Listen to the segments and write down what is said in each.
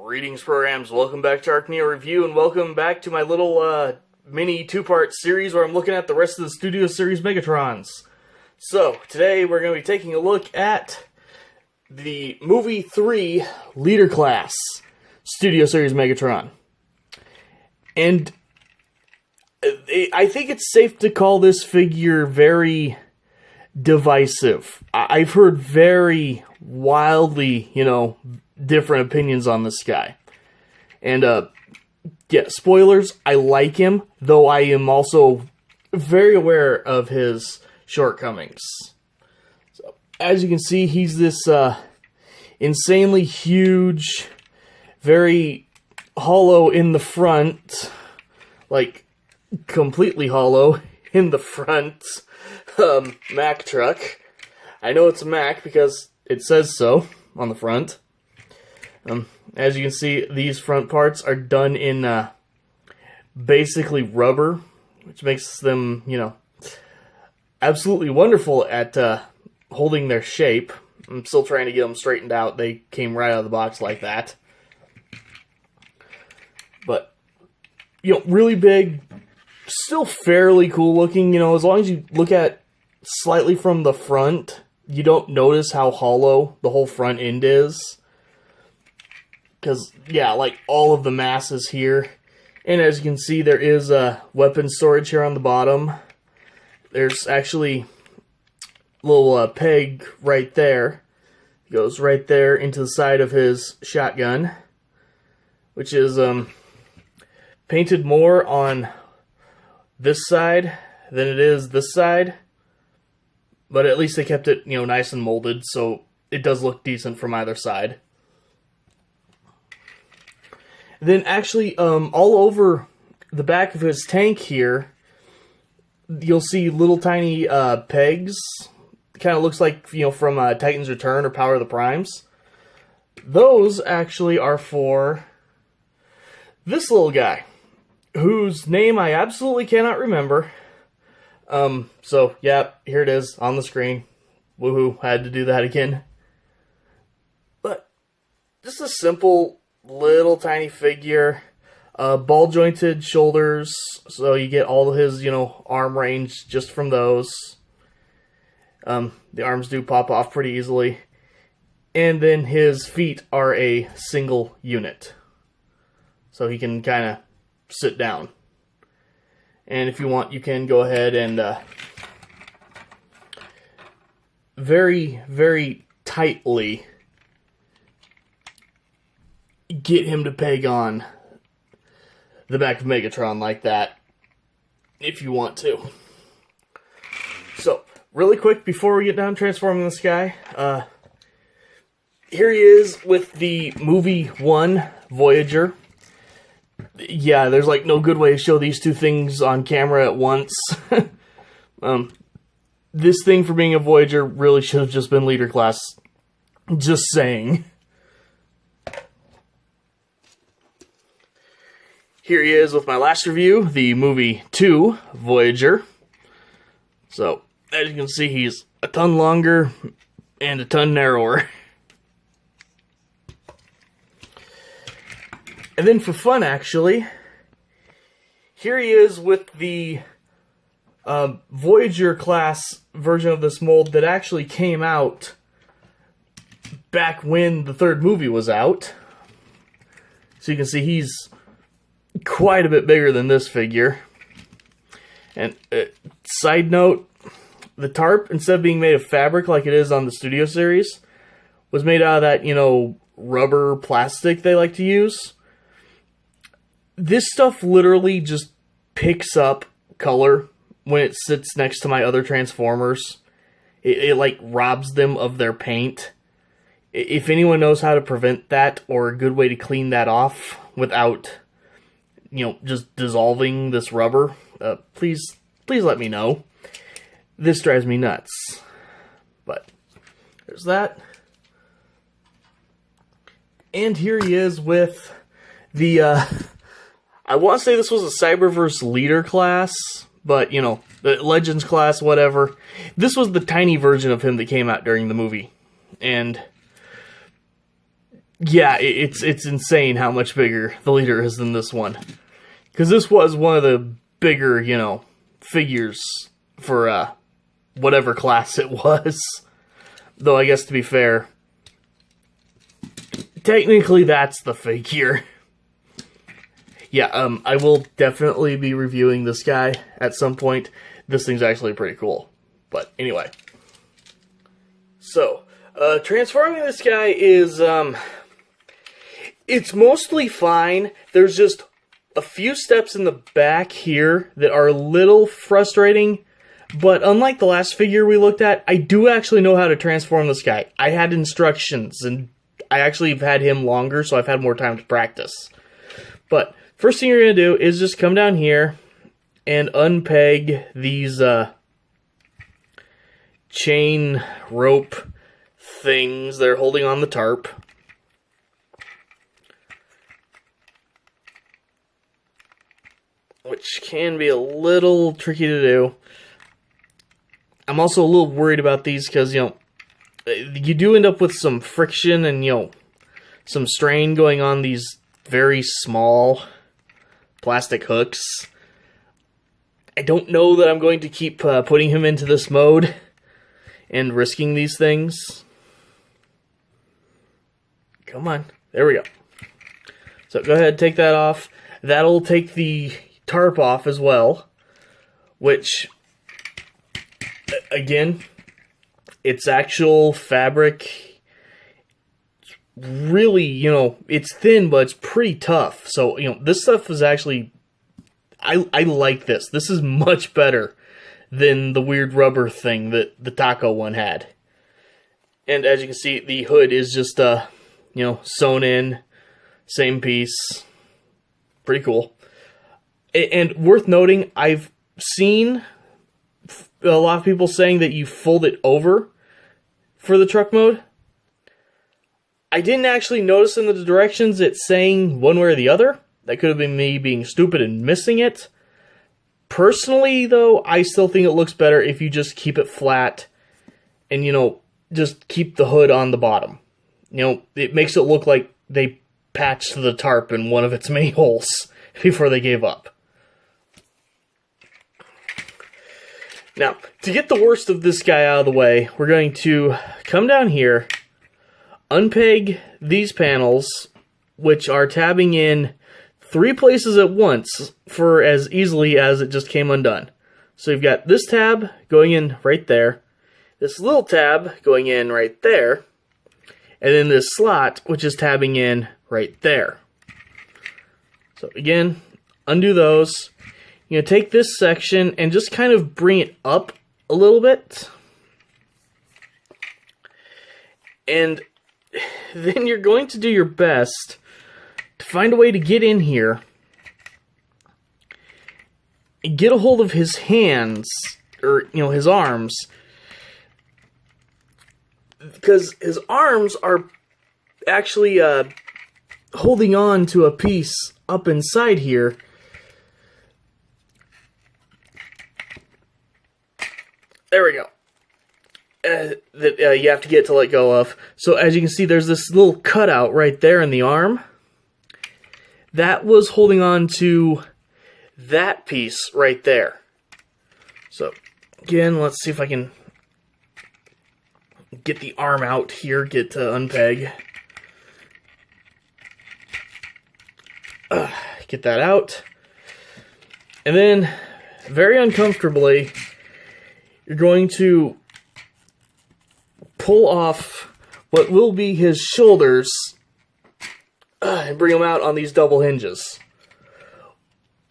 Greetings, programs. Welcome back to ArcNeo Review, and welcome back to my little mini two-part series where I'm looking at the rest of the Studio Series Megatrons. So, today we're going to be taking a look at the Movie 3 Leader Class Studio Series Megatron. And I think it's safe to call this figure very divisive. I've heard very wildly, different opinions on this guy. And, yeah, spoilers, I like him, though I am also very aware of his shortcomings. So, as you can see, he's this, insanely huge, very hollow in the front, like, completely hollow in the front, Mack truck. I know it's a Mack because it says so on the front. As you can see, these front parts are done in, basically rubber, which makes them, absolutely wonderful at, holding their shape. I'm still trying to get them straightened out. They came right out of the box like that. But, really big, still fairly cool looking, as long as you look at slightly from the front, you don't notice how hollow the whole front end is. Because, yeah, like, all of the mass is here. And as you can see, there is a weapon storage here on the bottom. There's actually a little peg right there. It goes right there into the side of his shotgun. Which is painted more on this side than it is this side. But at least they kept it, nice and molded, so it does look decent from either side. Then actually, all over the back of his tank here, you'll see little tiny pegs. Kind of looks like, from Titan's Return or Power of the Primes. Those actually are for this little guy, whose name I absolutely cannot remember. So, yeah, here it is on the screen. Woohoo, had to do that again. But, just a simple little tiny figure, ball jointed shoulders, so you get all of his, arm range just from those. The arms do pop off pretty easily. And then his feet are a single unit. So he can kind of sit down. And if you want, you can go ahead and very, very tightly get him to peg on the back of Megatron like that, if you want to. So, really quick, before we get down transforming this guy, here he is with the Movie 1 Voyager. Yeah, there's like no good way to show these two things on camera at once. This thing, for being a Voyager, really should have just been Leader Class. Just saying. Here he is with my last review, the Movie 2 Voyager. So, as you can see, he's a ton longer and a ton narrower. And then for fun, actually, here he is with the Voyager class version of this mold that actually came out back when the third movie was out. So you can see he's quite a bit bigger than this figure. And side note, the tarp, instead of being made of fabric like it is on the Studio Series, was made out of that, rubber plastic they like to use. This stuff literally just picks up color when it sits next to my other Transformers. It like robs them of their paint. If anyone knows how to prevent that, or a good way to clean that off without, just dissolving this rubber, please let me know. This drives me nuts. But there's that. And here he is with the, I want to say this was a Cyberverse Leader class, but, the Legends class, whatever. This was the tiny version of him that came out during the movie. And yeah, it's insane how much bigger the leader is than this one. Because this was one of the bigger, you know, figures for whatever class it was. Though I guess to be fair, technically that's the figure. Yeah, I will definitely be reviewing this guy at some point. This thing's actually pretty cool. But anyway. So, transforming this guy is, it's mostly fine. There's just a few steps in the back here that are a little frustrating. But unlike the last figure we looked at, I do actually know how to transform this guy. I had instructions, and I actually have had him longer, so I've had more time to practice. But first thing you're going to do is just come down here and unpeg these chain rope things they're holding on the tarp. Which can be a little tricky to do. I'm also a little worried about these because, you know, you do end up with some friction and, you know, some strain going on these very small plastic hooks. I don't know that I'm going to keep putting him into this mode and risking these things. Come on. There we go. So go ahead, take that off. That'll take the tarp off as well, which, again, it's actual fabric. Really, you know, it's thin, but it's pretty tough. So, you know, this stuff is actually, I like this. This is much better than the weird rubber thing that the taco one had. And as you can see, the hood is just, you know, sewn in, same piece. Pretty cool. And worth noting, I've seen a lot of people saying that you fold it over for the truck mode. I didn't actually notice in the directions it's saying one way or the other. That could have been me being stupid and missing it. Personally, though, I still think it looks better if you just keep it flat and, you know, just keep the hood on the bottom. You know, it makes it look like they patched the tarp in one of its many holes before they gave up. Now, to get the worst of this guy out of the way, we're going to come down here, unpeg these panels, which are tabbing in 3 places at once for as easily as it just came undone. So you've got this tab going in right there, this little tab going in right there, and then this slot, which is tabbing in right there. So again, undo those. You're going to take this section and just kind of bring it up a little bit. And then you're going to do your best to find a way to get in here and get a hold of his hands, or, you know, his arms. Because his arms are actually holding on to a piece up inside here. There we go. That you have to get to let go of. So as you can see, there's this little cutout right there in the arm. That was holding on to that piece right there. So again, let's see if I can get the arm out here, get to unpeg. Get that out. And then, very uncomfortably, you're going to pull off what will be his shoulders and bring them out on these double hinges.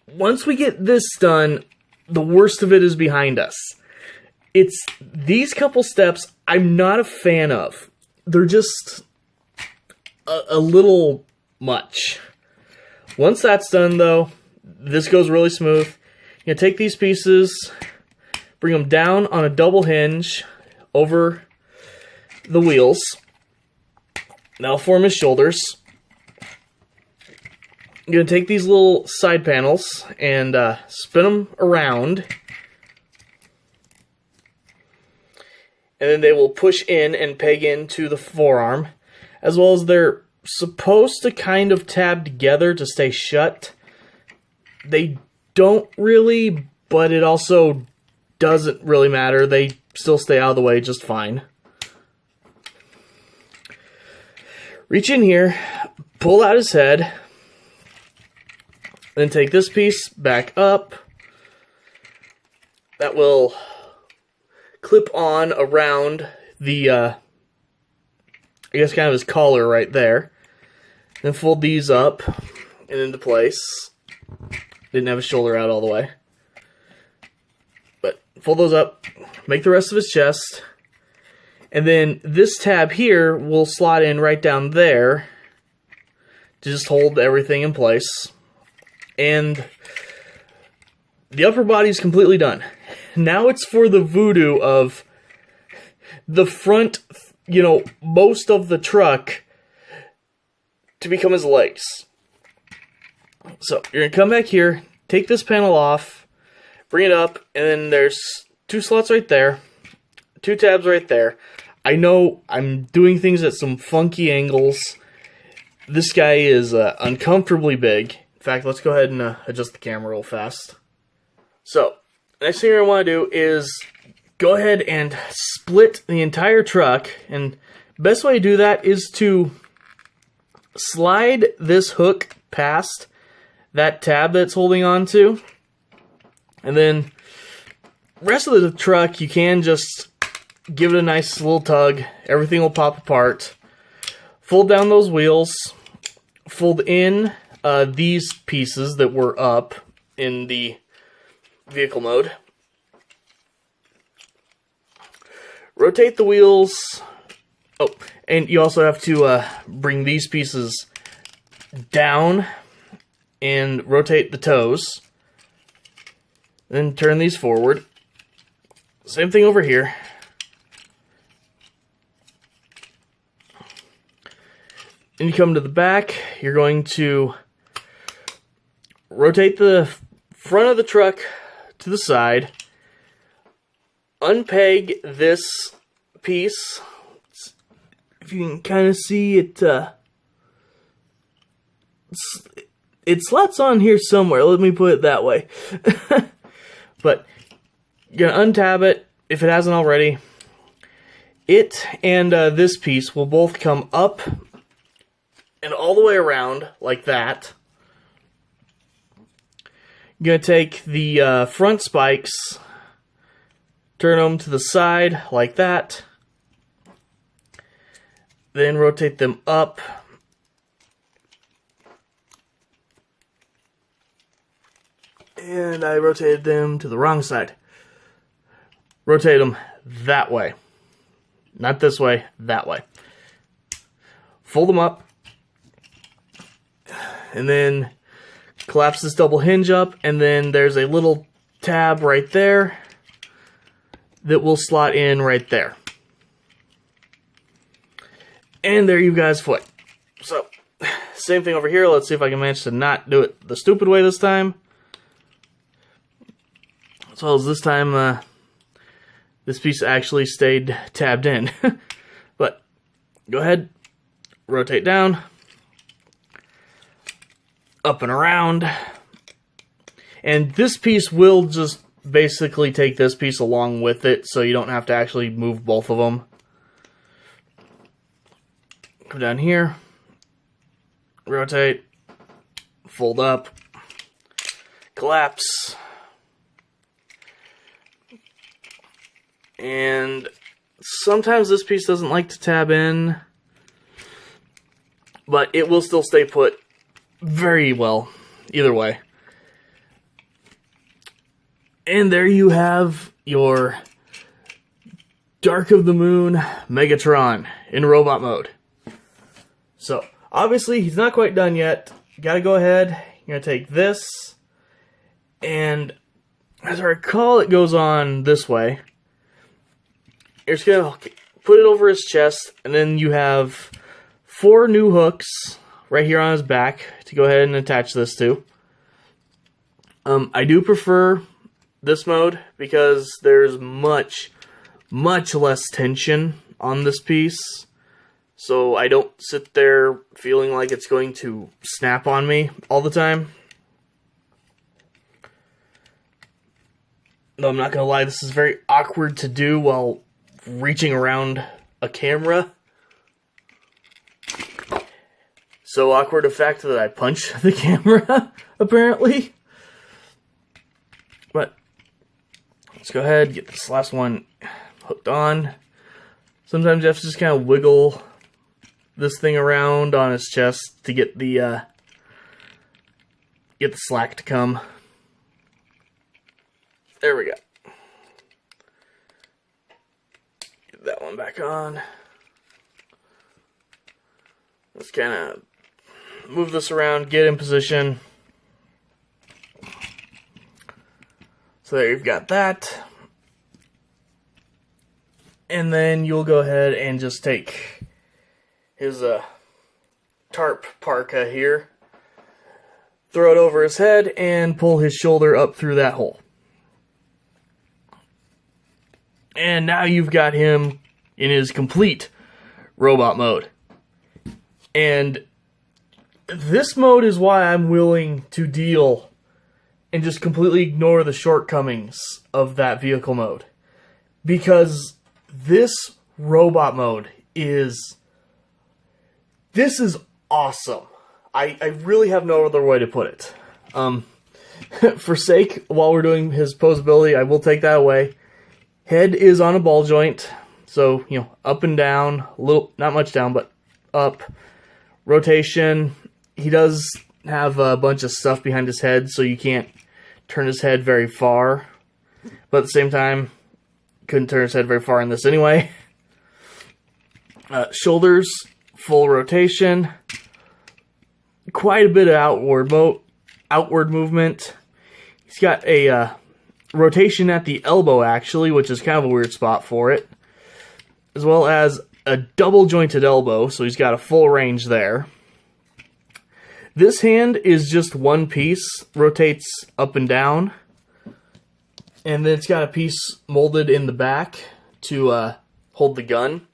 Once we get this done, the worst of it is behind us. It's these couple steps I'm not a fan of. They're just a little much. Once that's done, though, this goes really smooth. You're going to take these pieces, bring them down on a double hinge over the wheels. That'll form his shoulders. You're going to take these little side panels and spin them around. And then they will push in and peg into the forearm, as well as their supposed to kind of tab together to stay shut. They don't really, but it also doesn't really matter. They still stay out of the way just fine. Reach in here, pull out his head, then take this piece back up. That will clip on around the, I guess kind of his collar right there. Then fold these up and into place. Didn't have his shoulder out all the way. But fold those up, make the rest of his chest. And then this tab here will slot in right down there to just hold everything in place. And the upper body is completely done. Now it's for the voodoo of the front, most of the truck to become his legs. So you're going to come back here, take this panel off, bring it up, and then there's 2 slots right there, 2 tabs right there. I know I'm doing things at some funky angles. This guy is uncomfortably big. In fact, let's go ahead and adjust the camera real fast. So, next thing I want to do is go ahead and split the entire truck. And best way to do that is to slide this hook past that tab that's holding on to. And then rest of the truck, you can just give it a nice little tug. Everything will pop apart. Fold down those wheels. Fold in these pieces that were up in the vehicle mode. Rotate the wheels. Oh, and you also have to bring these pieces down and rotate the toes. Then turn these forward. Same thing over here. Then you come to the back, you're going to rotate the front of the truck to the side, unpeg this piece. If you can kind of see it, it slots on here somewhere, let me put it that way. But you're going to untab it, if it hasn't already. It and this piece will both come up and all the way around like that. You're going to take the front spikes, turn them to the side like that, then rotate them up, and I rotated them to the wrong side. Rotate them that way. Not this way, that way. Fold them up, and then collapse this double hinge up, and then there's a little tab right there that will slot in right there. And there you guys' foot. So, same thing over here. Let's see if I can manage to not do it the stupid way this time. As well as this time, this piece actually stayed tabbed in. But, go ahead, rotate down, up and around, and this piece will just basically take this piece along with it, so you don't have to actually move both of them. Come down here, rotate, fold up, collapse, and sometimes this piece doesn't like to tab in, but it will still stay put very well, either way. And there you have your Dark of the Moon Megatron in robot mode. So, obviously, he's not quite done yet. You gotta go ahead, you're gonna take this, and as I recall, it goes on this way. You're just gonna put it over his chest, and then you have 4 new hooks right here on his back to go ahead and attach this to. I do prefer this mode because there's much less tension on this piece. so I don't sit there feeling like it's going to snap on me all the time. Though I'm not going to lie, this is very awkward to do while reaching around a camera. So awkward, in fact, that I punch the camera, apparently. But let's go ahead, get this last one hooked on. Sometimes you have to just kind of wiggle this thing around on his chest to get the slack to come. There we go. Get that one back on. Let's kind of move this around, get in position. So there you've got that. And then you'll go ahead and just take his tarp parka here, throw it over his head, and pull his shoulder up through that hole. And now you've got him in his complete robot mode. And this mode is why I'm willing to deal and just completely ignore the shortcomings of that vehicle mode. Because this robot mode is... This is awesome. I really have no other way to put it. For sake, while we're doing his posability, I will take that away. Head is on a ball joint, so, you know, up and down, a little, not much down, but up. Rotation, he does have a bunch of stuff behind his head, so you can't turn his head very far. But at the same time, couldn't turn his head very far in this anyway. Shoulders, full rotation. Quite a bit of outward movement. He's got a rotation at the elbow, actually, which is kind of a weird spot for it. As well as a double jointed elbow, so he's got a full range there. This hand is just one piece, rotates up and down. And then it's got a piece molded in the back to hold the gun.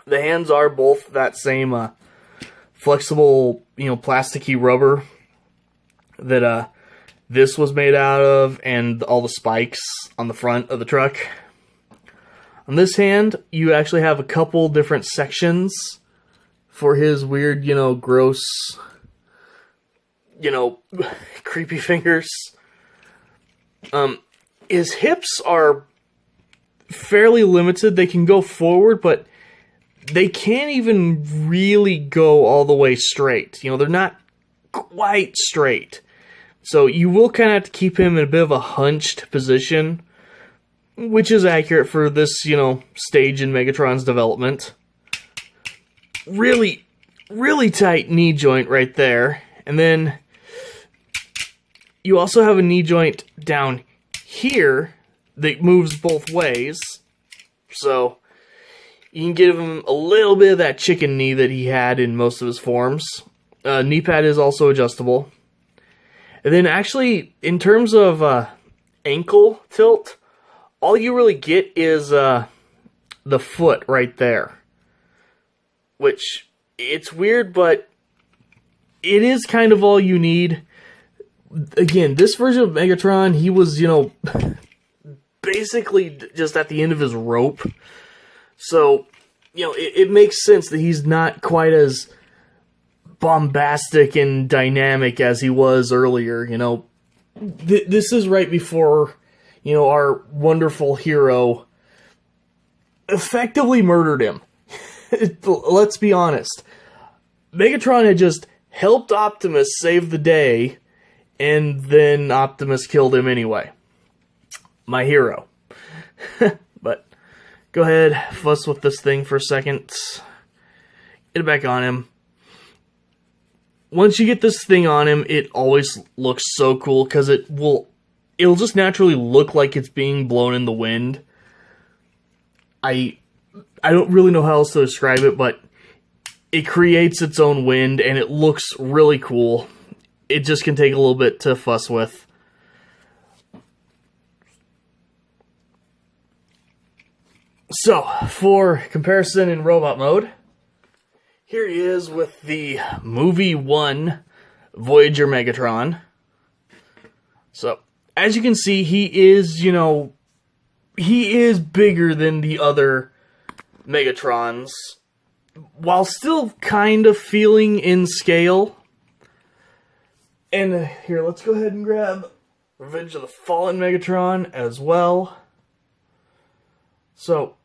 The hands are both that same flexible, you know, plasticky rubber that this was made out of, and all the spikes on the front of the truck. On this hand, you actually have a couple different sections for his weird, you know, gross, you know, creepy fingers. His hips are fairly limited. They can go forward, but they can't even really go all the way straight. You know, they're not quite straight. So you will kind of have to keep him in a bit of a hunched position, which is accurate for this, you know, stage in Megatron's development. Really, really tight knee joint right there. And then you also have a knee joint down here that moves both ways. So you can give him a little bit of that chicken knee that he had in most of his forms. Knee pad is also adjustable. And then actually, in terms of ankle tilt, all you really get is the foot right there. Which, it's weird, but it is kind of all you need. Again, this version of Megatron, he was, you know, basically just at the end of his rope. So, you know, it makes sense that he's not quite as bombastic and dynamic as he was earlier, you know. This is right before, you know, our wonderful hero effectively murdered him. Let's be honest. Megatron had just helped Optimus save the day, and then Optimus killed him anyway. My hero. But go ahead, fuss with this thing for a second. Get it back on him. Once you get this thing on him, it always looks so cool, because it'll just naturally look like it's being blown in the wind. I don't really know how else to describe it, but it creates its own wind, and it looks really cool. It just can take a little bit to fuss with. So, for comparison in robot mode, Here he is with the movie 1 Voyager Megatron. So, as you can see, he is, he is bigger than the other Megatrons, while still kind of feeling in scale. And here, let's go ahead and grab Revenge of the Fallen Megatron as well. So,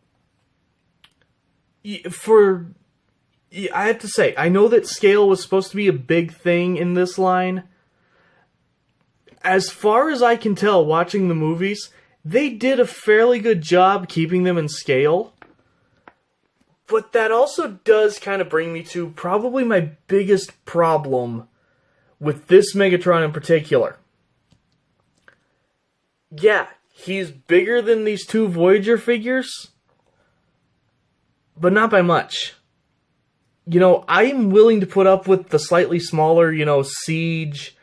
I have to say, I know that scale was supposed to be a big thing in this line. As far as I can tell, watching the movies, they did a fairly good job keeping them in scale. But that also does kind of bring me to probably my biggest problem with this Megatron in particular. Yeah, he's bigger than these two Voyager figures, but not by much. I'm willing to put up with the slightly smaller, Siege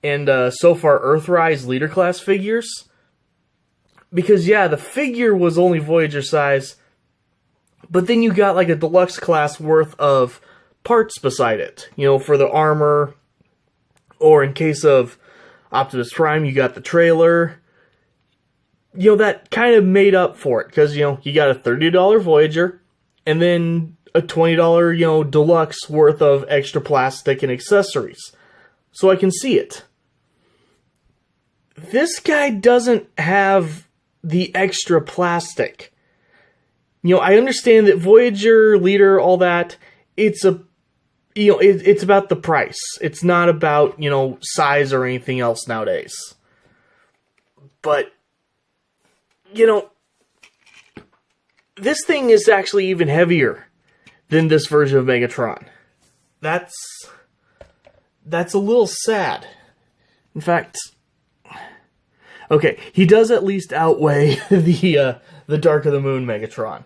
and so far Earthrise Leader Class figures. Because, yeah, the figure was only Voyager size, but then you got like a deluxe class worth of parts beside it. For the armor, or in case of Optimus Prime, you got the trailer. That kind of made up for it, because, you got a $30 Voyager, and then a $20, deluxe worth of extra plastic and accessories. So I can see it. This guy doesn't have the extra plastic. I understand that Voyager, Leader, all that, it's about the price. It's not about, size or anything else nowadays. But, this thing is actually even heavier than this version of Megatron. That's a little sad. In fact, okay, he does at least outweigh the Dark of the Moon Megatron.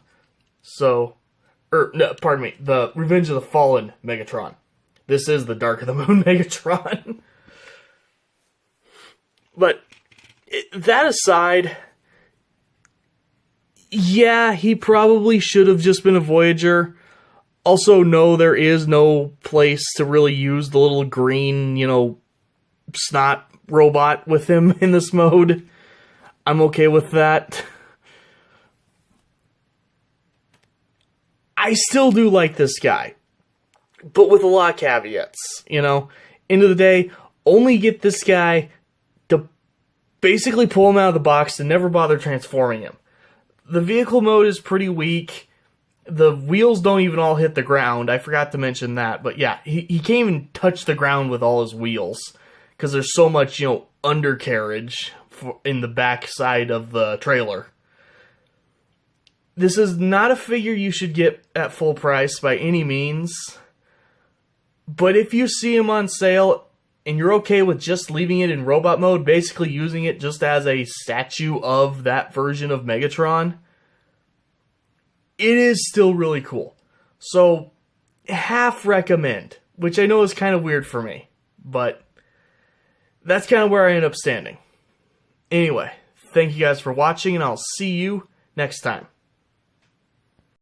So, no, pardon me, the Revenge of the Fallen Megatron. This is the Dark of the Moon Megatron. But, that aside, yeah, he probably should have just been a Voyager. Also, no, there is no place to really use the little green, snot robot with him in this mode. I'm okay with that. I still do like this guy, but with a lot of caveats, End of the day, only get this guy to basically pull him out of the box and never bother transforming him. The vehicle mode is pretty weak. The wheels don't even all hit the ground. I forgot to mention that, but yeah, he can't even touch the ground with all his wheels, because there's so much, undercarriage in the back side of the trailer. This is not a figure you should get at full price by any means. But if you see him on sale and you're okay with just leaving it in robot mode, basically using it just as a statue of that version of Megatron, it is still really cool. So, half recommend, which I know is kind of weird for me, but that's kind of where I end up standing. Anyway, thank you guys for watching, and I'll see you next time.